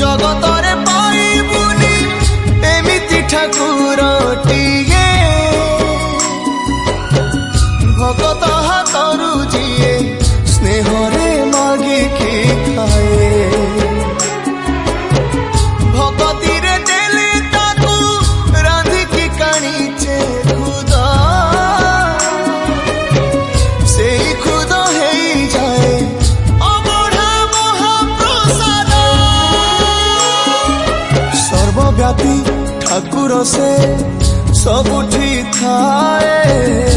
जगतरे पाइबुनी एमिति ठाकुरटिए भगत हाथरू जिए स्नेहरे मागिकी खाए भगती रे देले ताकू रांधिकी काणीचे खुदा से खुद हेई जाए अबढ़ा महाप्रसाद सर्वव्यापी ठाकुर से सबुठी थाए।